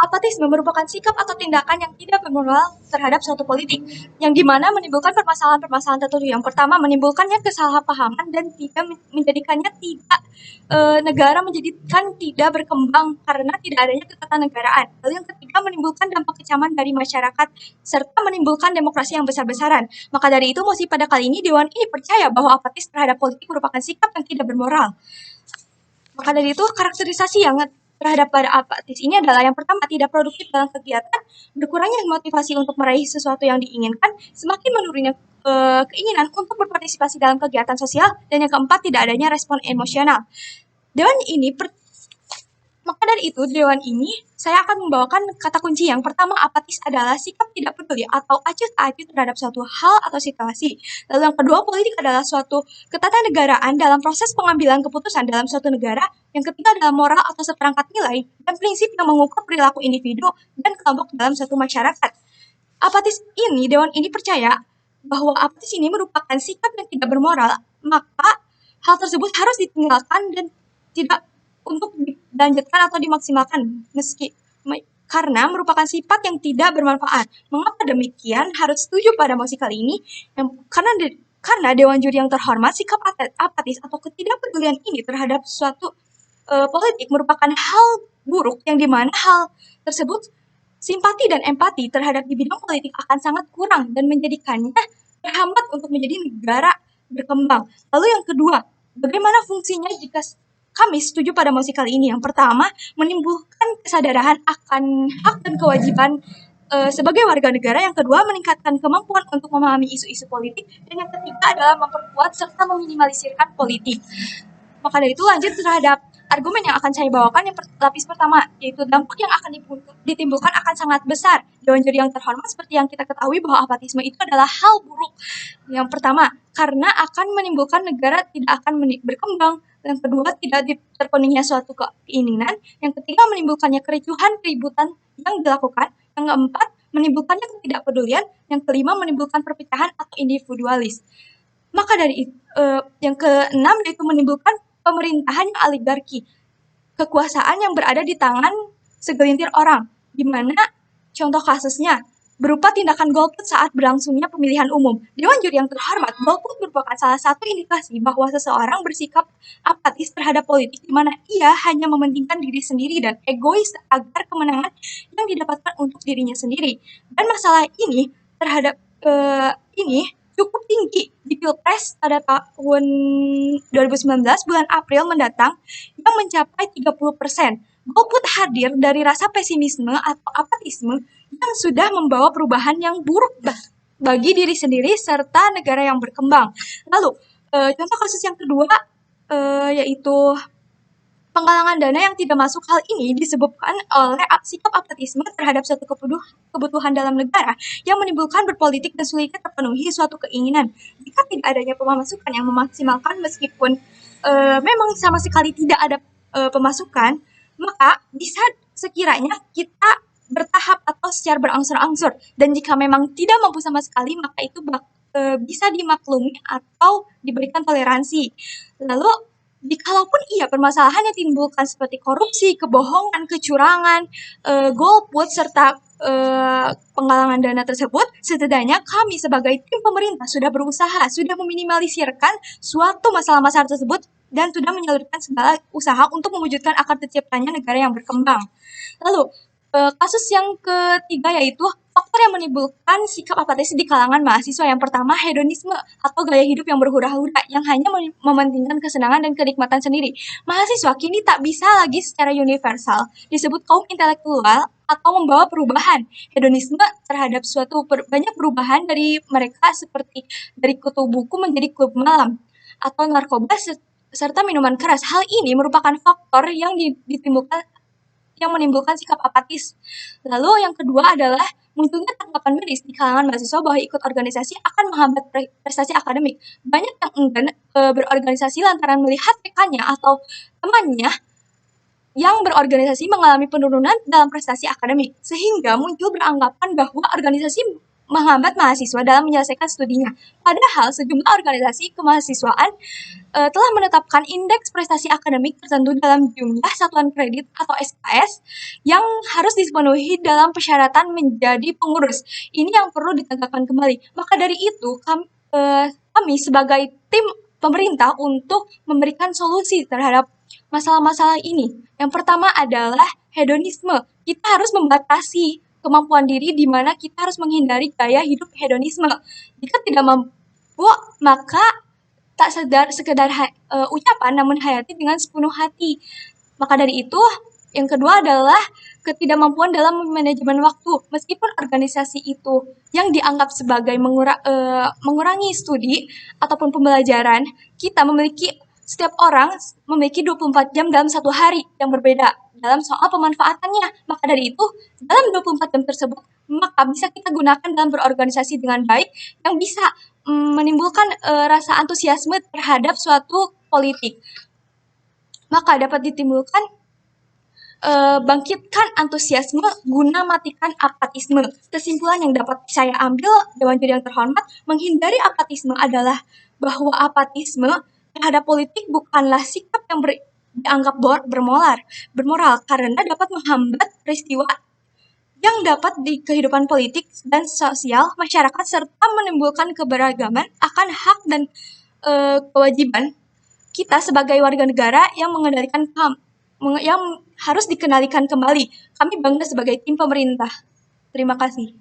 Apatisme merupakan sikap atau tindakan yang tidak bermoral terhadap suatu politik, yang dimana menimbulkan permasalahan-permasalahan tertentu. Yang pertama, menimbulkannya kesalahpahaman dan tidak menjadikannya tidak negara menjadikan tidak berkembang karena tidak adanya ketatanegaraan. Lalu yang ketiga, menimbulkan dampak kecaman dari masyarakat serta menimbulkan demokrasi yang besar-besaran. Maka dari itu, Mosi pada kali ini Dewan ini percaya bahwa apatis terhadap politik merupakan sikap yang tidak bermoral. Maka dari itu, karakterisasi yang terhadap pada apatis ini adalah yang pertama, tidak produktif dalam kegiatan, berkurangnya motivasi untuk meraih sesuatu yang diinginkan, semakin menurunnya keinginan untuk berpartisipasi dalam kegiatan sosial, dan yang keempat, tidak adanya respon emosional. Dewan ini Maka dari itu, Dewan ini saya akan membawakan kata kunci yang pertama, apatis adalah sikap tidak peduli atau acuh tak acuh terhadap suatu hal atau situasi. Lalu yang kedua, politik adalah suatu ketatanegaraan dalam proses pengambilan keputusan dalam suatu negara. Yang ketiga adalah moral atau seperangkat nilai dan prinsip yang mengukur perilaku individu dan kelompok dalam suatu masyarakat. Apatis ini, Dewan ini percaya bahwa apatis ini merupakan sikap yang tidak bermoral, maka hal tersebut harus ditinggalkan dan tidak untuk dilanjutkan atau dimaksimalkan karena merupakan sifat yang tidak bermanfaat. Mengapa demikian? Harus setuju pada mosi kali ini karena Dewan Juri yang terhormat, sikap apatis atau ketidakpedulian ini terhadap suatu politik merupakan hal buruk yang dimana hal tersebut simpati dan empati terhadap di bidang politik akan sangat kurang dan menjadikannya berhambat untuk menjadi negara berkembang. Lalu yang kedua, bagaimana fungsinya jika kami setuju pada mosi kali ini? Yang pertama, menimbulkan kesadaran akan hak dan kewajiban sebagai warga negara. Yang kedua, meningkatkan kemampuan untuk memahami isu-isu politik. Dan yang ketiga adalah memperkuat serta meminimalisirkan politik. Maka dari itu lanjut terhadap argumen yang akan saya bawakan. Yang lapis pertama, yaitu dampak yang akan ditimbulkan akan sangat besar. Dewan Juri yang terhormat, seperti yang kita ketahui bahwa apatisme itu adalah hal buruk. Yang pertama, karena akan menimbulkan negara tidak akan berkembang. Yang kedua, tidak terpenuhinya suatu keinginan. Yang ketiga, menimbulkannya kericuhan, keributan yang dilakukan. Yang keempat, menimbulkannya ketidakpedulian. Yang kelima, menimbulkan perpecahan atau individualis. Maka dari yang keenam, yaitu menimbulkan pemerintahan yang oligarki, kekuasaan yang berada di tangan segelintir orang, di mana contoh kasusnya berupa tindakan golput saat berlangsungnya pemilihan umum. Dewan Juri yang terhormat, golput merupakan salah satu indikasi bahwa seseorang bersikap apatis terhadap politik, di mana ia hanya mementingkan diri sendiri dan egois agar kemenangan yang didapatkan untuk dirinya sendiri. Dan masalah ini terhadap ini cukup tinggi di Pilpres pada tahun 2019 bulan April mendatang yang mencapai 30%. Golput hadir dari rasa pesimisme atau apatisme yang sudah membawa perubahan yang buruk bagi diri sendiri serta negara yang berkembang. Lalu, contoh kasus yang kedua yaitu penggalangan dana yang tidak masuk. Hal ini disebabkan oleh sikap apatisme terhadap suatu kebutuhan dalam negara yang menimbulkan berpolitik dan sulitnya terpenuhi suatu keinginan. Jika tidak adanya pemasukan yang memaksimalkan meskipun memang sama sekali tidak ada pemasukan, maka bisa sekiranya kita bertahap atau secara berangsur-angsur. Dan jika memang tidak mampu sama sekali, maka itu bisa dimaklumi atau diberikan toleransi. Lalu, jikalaupun permasalahan yang timbulkan seperti korupsi, kebohongan, kecurangan, golput, serta penggalangan dana tersebut, setidaknya kami sebagai tim pemerintah sudah berusaha, sudah meminimalisirkan suatu masalah-masalah tersebut dan sudah menyalurkan segala usaha untuk mewujudkan akan terciptanya negara yang berkembang. Lalu, kasus yang ketiga yaitu faktor yang menimbulkan sikap apatis di kalangan mahasiswa. Yang pertama, hedonisme atau gaya hidup yang berhura-hura yang hanya mementingkan kesenangan dan kenikmatan sendiri. Mahasiswa kini tak bisa lagi secara universal disebut kaum intelektual atau membawa perubahan. Hedonisme terhadap suatu banyak perubahan dari mereka seperti dari kutu buku menjadi klub malam atau narkoba serta minuman keras. Hal ini merupakan faktor yang menimbulkan sikap apatis. Lalu yang kedua adalah munculnya tanggapan miris di kalangan mahasiswa bahwa ikut organisasi akan menghambat prestasi akademik. Banyak yang enggan berorganisasi lantaran melihat rekannya atau temannya yang berorganisasi mengalami penurunan dalam prestasi akademik, sehingga muncul beranggapan bahwa organisasi menghambat mahasiswa dalam menyelesaikan studinya. Padahal sejumlah organisasi kemahasiswaan telah menetapkan indeks prestasi akademik tertentu dalam jumlah satuan kredit atau SKS yang harus dipenuhi dalam persyaratan menjadi pengurus. Ini yang perlu ditegakkan kembali. Maka dari itu, kami sebagai tim pemerintah untuk memberikan solusi terhadap masalah-masalah ini. Yang pertama adalah hedonisme. Kita harus membatasi kemampuan diri di mana kita harus menghindari gaya hidup hedonisme. Jika tidak mampu, maka tak sekedar ucapan namun hayati dengan sepenuh hati. Maka dari itu, yang kedua adalah ketidakmampuan dalam manajemen waktu. Meskipun organisasi itu yang dianggap sebagai mengurangi studi ataupun pembelajaran, setiap orang memiliki 24 jam dalam satu hari yang berbeda dalam soal pemanfaatannya. Maka dari itu, dalam 24 jam tersebut, maka bisa kita gunakan dalam berorganisasi dengan baik yang bisa menimbulkan rasa antusiasme terhadap suatu politik. Maka dapat ditimbulkan bangkitkan antusiasme guna matikan apatisme. Kesimpulan yang dapat saya ambil, Dewan Juri yang terhormat, menghindari apatisme adalah bahwa apatisme terhadap politik bukanlah sikap yang dianggap bermoral karena dapat menghambat peristiwa yang dapat di kehidupan politik dan sosial masyarakat serta menimbulkan keberagaman akan hak dan kewajiban kita sebagai warga negara yang mengendalikan yang harus dikenalikan kembali. Kami bangga sebagai tim pemerintah. Terima kasih.